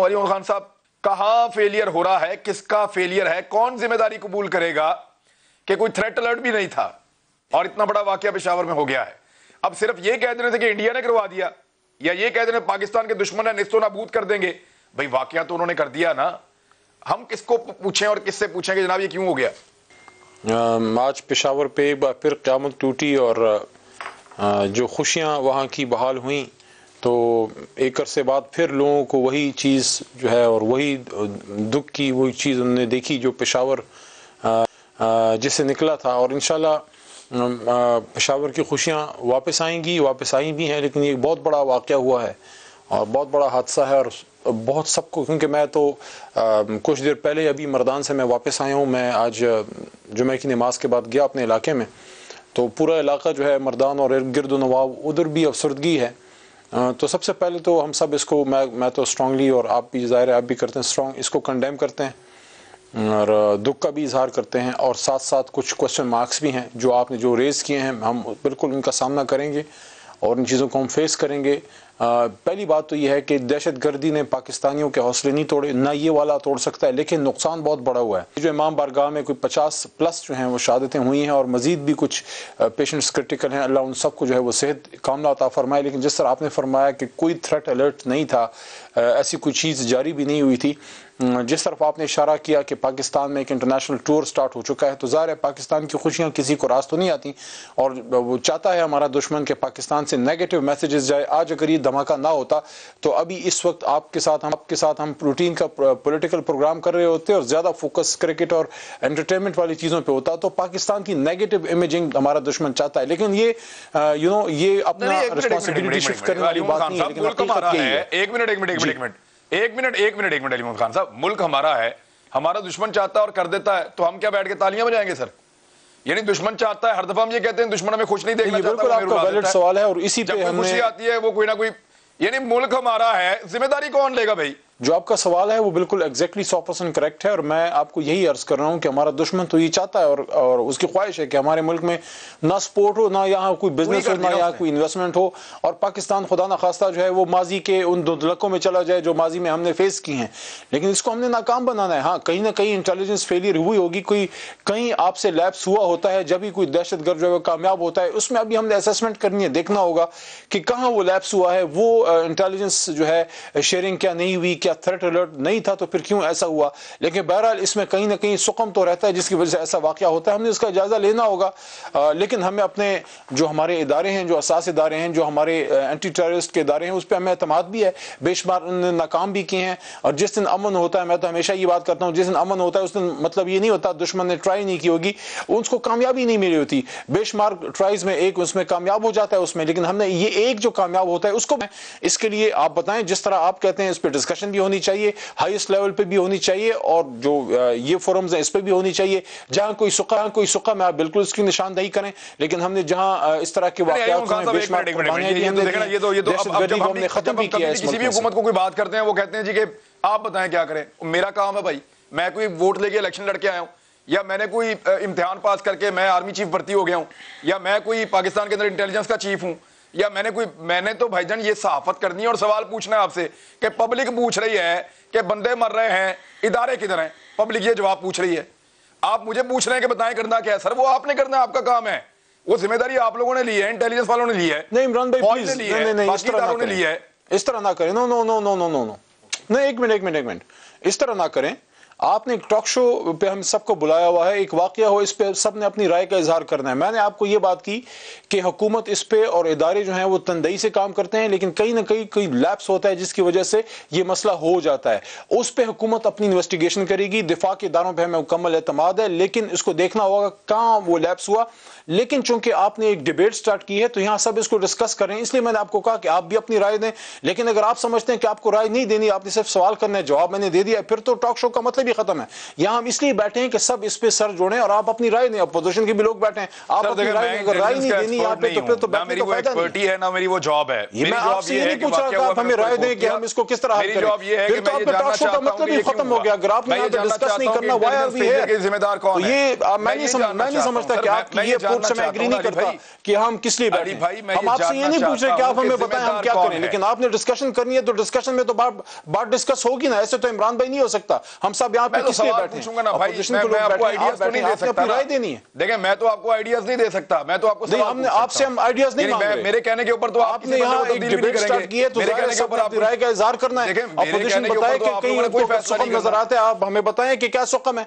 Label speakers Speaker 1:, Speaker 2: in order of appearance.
Speaker 1: علی خان صاحب کہاں فیلئر ہو رہا ہے, کس کا فیلئر ہے, کون ذمہ داری قبول کرے گا کہ کوئی تھریٹ الرٹ بھی نہیں تھا اور اتنا بڑا واقعہ پشاور میں ہو گیا ہے. اب صرف یہ کہہ دینے تھے کہ انڈیا نے کروا دیا, یا یہ کہہ دینے پاکستان کے دشمن ہے نیست و نابود کر دیں گے. بھئی واقعہ تو انہوں نے کر دیا نا, ہم کس کو پوچھیں اور کس سے پوچھیں کہ جناب یہ کیوں ہو گیا.
Speaker 2: آج پشاور پہ ایک بار پھر قیامت ٹوٹی اور جو خوشیاں وہاں کی بحال ہوئیں, تو ایک عرصے بعد پھر لوگوں کو وہی چیز جو ہے اور وہی دکھ کی وہی چیز انہوں نے دیکھی جو پشاور جس سے نکلا تھا. اور انشاءاللہ پشاور کی خوشیاں واپس آئیں گی, واپس آئی بھی ہیں, لیکن یہ بہت بڑا واقعہ ہوا ہے اور بہت بڑا حادثہ ہے. اور بہت سب کو, کیونکہ میں تو کچھ دیر پہلے ابھی مردان سے میں واپس آیا ہوں, میں آج جمعہ کی نماز کے بعد گیا اپنے علاقے میں, تو پورا علاقہ جو ہے مردان اور گرد و نواح ادھر بھی افسردگی ہے. تو سب سے پہلے تو ہم سب اس کو میں تو اسٹرانگلی, اور آپ بھی ظاہر ہے آپ بھی کرتے ہیں اسٹرانگ, اس کو کنڈیم کرتے ہیں اور دکھ کا بھی اظہار کرتے ہیں, اور ساتھ ساتھ کچھ کوسچن مارکس بھی ہیں جو آپ نے جو ریز کیے ہیں, ہم بالکل ان کا سامنا کریں گے اور ان چیزوں کو ہم فیس کریں گے. پہلی بات تو یہ ہے کہ دہشت گردی نے پاکستانیوں کے حوصلے نہیں توڑے, نہ یہ والا توڑ سکتا ہے, لیکن نقصان بہت بڑا ہوا ہے. جو امام بارگاہ میں کوئی 50+ جو ہیں وہ شہادتیں ہوئی ہیں, اور مزید بھی کچھ پیشنٹس کرٹیکل ہیں, اللہ ان سب کو جو ہے وہ صحت کاملہ عطا فرمائے. لیکن جس طرح آپ نے فرمایا کہ کوئی تھریٹ الرٹ نہیں تھا, ایسی کوئی چیز جاری بھی نہیں ہوئی تھی, جس طرف آپ نے اشارہ کیا کہ پاکستان میں ایک انٹرنیشنل ٹور سٹارٹ ہو چکا ہے, تو ظاہر ہے پاکستان کی خوشیاں کسی کو راست تو نہیں آتی, اور وہ چاہتا ہے ہمارا دشمن کہ پاکستان سے نیگیٹو میسیجز جائے. آج اگر یہ دھماکہ نہ ہوتا تو ابھی اس وقت آپ کے ساتھ ہم روٹین کا پولیٹیکل پروگرام کر رہے ہوتے اور زیادہ فوکس کرکٹ اور انٹرٹینمنٹ والی چیزوں پہ ہوتا. تو پاکستان کی نیگیٹو امیجنگ ہمارا دشمن چاہتا ہے, لیکن یہ یہ اپنا رسپانسبلٹی شفٹ کرنے والی بات نہیں ہے. لیکن حقیقت یہی ہے.
Speaker 1: ایک منٹ علی محمد خان صاحب, ملک ہمارا ہے, ہمارا دشمن چاہتا ہے اور کر دیتا ہے, تو ہم کیا بیٹھ کے تالیاں بجائیں گے سر؟ یعنی دشمن چاہتا ہے, ہر دفعہ ہم یہ کہتے ہیں دشمن ہمیں خوش نہیں دیکھنا چاہتا,
Speaker 2: بالکل آپ کا ویلڈ سوال ہے, اور اسی پہ
Speaker 1: ہم خوشی آتی ہے وہ کوئی نہ کوئی, یعنی ملک ہمارا ہے, ذمہ داری کون لے گا بھائی؟
Speaker 2: جو آپ کا سوال ہے وہ بالکل ایگزیکٹلی 100% کریکٹ ہے, اور میں آپ کو یہی عرض کر رہا ہوں کہ ہمارا دشمن تو یہ چاہتا ہے اور اس کی خواہش ہے کہ ہمارے ملک میں نہ سپورٹ ہو, نہ یہاں کوئی بزنس ہو, نہ یہاں کوئی انویسٹمنٹ ہو, اور پاکستان خدا نخواستہ جو ہے وہ ماضی کے ان دھندلکوں میں چلا جائے جو ماضی میں ہم نے فیس کی ہیں. لیکن اس کو ہم نے ناکام بنانا ہے. ہاں کہیں نہ کہیں انٹیلیجنس فیلئر ہوئی ہوگی, کوئی کہیں آپ سے لیپس ہوا ہوتا ہے, جب ہی کوئی دہشت گرد جو ہے کامیاب ہوتا ہے, اس میں ابھی ہم نے اسیسمنٹ کرنی ہے, دیکھنا ہوگا کہ کہاں وہ لیپس ہوا ہے, وہ انٹیلیجنس جو ہے شیئرنگ کیا نہیں ہوئی, کیا تھریٹ الرٹ نہیں تھا تو پھر کیوں ایسا ہوا. لیکن بہرحال اس میں کہیں نہ کہیں سقم تو رہتا ہے جس کی وجہ سے ایسا واقعہ ہوتا ہے, ہم نے اس کا جائزہ لینا ہوگا. لیکن ہمیں اپنے جو ہمارے ادارے ہیں, جو اساس ادارے ہیں, جو ہمارے اینٹی ٹیررسٹ کے ادارے ہیں, اس پہ ہمیں اعتماد بھی ہے. بے شمار انہوں نے ناکام بھی کیے ہیں, اور جس دن امن ہوتا ہے, میں تو ہمیشہ یہ بات کرتا ہوں, جس دن امن ہوتا ہے اس دن مطلب یہ نہیں ہوتا دشمن نے ٹرائی نہیں کی ہوگی, اس کو کامیابی نہیں ملی ہوتی. بے شمار ٹرائز میں ایک اس میں کامیاب ہو جاتا ہے اس میں, لیکن ہم نے یہ ایک جو کامیاب ہوتا ہے اس کو, اس کے لیے آپ بتائیں, جس طرح آپ کہتے ہیں اس پہ ڈسکشن بھی ہونی چاہیے, ہائیسٹ لیول پہ بھی ہونی چاہیے, اور جو یہ فورمز ہیں اس پہ بھی ہونی چاہیے. جہاں کوئی سقہ میں آپ بالکل اس کی نشاندہی کریں, لیکن ہم نے جہاں اس طرح کے واقعات ہیں, بے شمار قربانیاں دی, ہم نے دہشت گردی کو ہم نے ختم بھی کیا ہے.
Speaker 1: کسی بھی حکومت کو کوئی بات کرتے ہیں وہ کہتے ہیں جی کہ آپ بتائیں کیا کریں. میرا کام ہے بھائی, میں کوئی ووٹ لے کے الیکشن لڑ کے آیا ہوں, یا میں نے کوئی امتحان پاس کر کے میں آرمی چیف بھرتی ہو گیا ہوں, یا میں کوئی پاکستان کے اندر انٹیلیجنس کا چیف ہوں, یا میں نے تو بھائی جان یہ صحافت کرنی ہے اور سوال پوچھنا ہے آپ سے کہ پبلک پوچھ رہی ہے کہ بندے مر رہے ہیں, ادارے کدھر ہیں, پبلک یہ جواب پوچھ رہی ہے. آپ مجھے پوچھ رہے ہیں کہ بتائیں کرنا کیا ہے. سر وہ آپ نے کرنا ہے, آپ کا کام ہے, وہ ذمہ داری آپ لوگوں نے لی ہے, انٹیلیجنس والوں نے لی ہے,
Speaker 2: نہیں عمران بھائی پلیز, نہیں اس طرح نہ کریں, نو نہیں, ایک منٹ, اس طرح نہ کریں. آپ نے ایک ٹاک شو پہ ہم سب کو بلایا ہوا ہے, ایک واقعہ ہو, اس پہ سب نے اپنی رائے کا اظہار کرنا ہے. میں نے آپ کو یہ بات کی کہ حکومت اس پہ اور ادارے جو ہیں وہ تندہی سے کام کرتے ہیں, لیکن کہیں نہ کہیں کوئی لیپس ہوتا ہے جس کی وجہ سے یہ مسئلہ ہو جاتا ہے. اس پہ حکومت اپنی انویسٹیگیشن کرے گی, دفاع کے اداروں پہ ہمیں مکمل اعتماد ہے, لیکن اس کو دیکھنا ہوگا کہاں وہ لیپس ہوا. لیکن چونکہ آپ نے ایک ڈیبیٹ سٹارٹ کی ہے تو یہاں سب اس کو ڈسکس کریں, اس لیے میں نے آپ کو کہا کہ آپ بھی اپنی رائے دیں. لیکن اگر آپ سمجھتے ہیں کہ آپ کو رائے نہیں دینی, آپ نے صرف سوال کرنا ہے, جواب میں نے دے دیا, پھر تو ٹاک شو کا مطلب بھی ختم ہے. یہاں ہم اس لیے بیٹھے ہیں کہ سب اس پہ سر جوڑیں اور آپ اپنی رائے دیں. اپوزیشن کے بھی لوگ بیٹھے ہیں, آپ اپنی رائے دیں. اگر رائے نہیں دینی یہاں پہ تو پھر تو بیٹھنے کا فائدہ نہیں
Speaker 1: ہے. نہ میری وہ جاب ہے.
Speaker 2: میں آپ سے یہ نہیں پوچھ رہا کہ آپ ہمیں رائے دیں کہ ہم اس کو کس طرح حل کریں. پھر تو آپ کا ٹاک شو کا مطلب ہی ختم ہو گیا. اگر آپ نے یہاں پہ ڈسکس نہیں کرنا why are we here,
Speaker 1: ذمہ دار کون ہے.
Speaker 2: یہ میں نہیں سمجھتا کہ آپ کی یہ اپروچ سے میں ایگری نہیں کرتا کہ ہم کس لیے بیٹھے. ہم آپ سے یہ نہیں پوچھ رہے کہ آپ ہمیں بتائیں ہم کیا کریں, لیکن آپ نے ڈسکشن کرنی ہے تو ڈسکشن میں تو بات ڈسکس ہوگی نا. ایسے تو عمران بھائی نہیں ہو سکتا. ہم سب یہاں پہ کس لیے بیٹھے ہیں, اپوزیشن کے لوگ بیٹھے ہیں, آپ نے اپنی رائے دینی ہے.
Speaker 1: دیکھیں میں تو آپ کو آئیڈیاز نہیں دے سکتا, میں تو آپ کو
Speaker 2: آپ سے ہم آئیڈیاز نہیں مانگ رہے.
Speaker 1: میرے کہنے کے اوپر تو
Speaker 2: آپ نے یہاں ایک ڈیبیٹ سٹارٹ کی ہے تو ظاہر ہے سب اپنی رائے کا اظہار کرنا ہے. اپوزیشن بتائے کہ کہیں ان کو سقم نظر آتا ہے, آپ ہمیں بتائیں کہ کیا سقم ہے.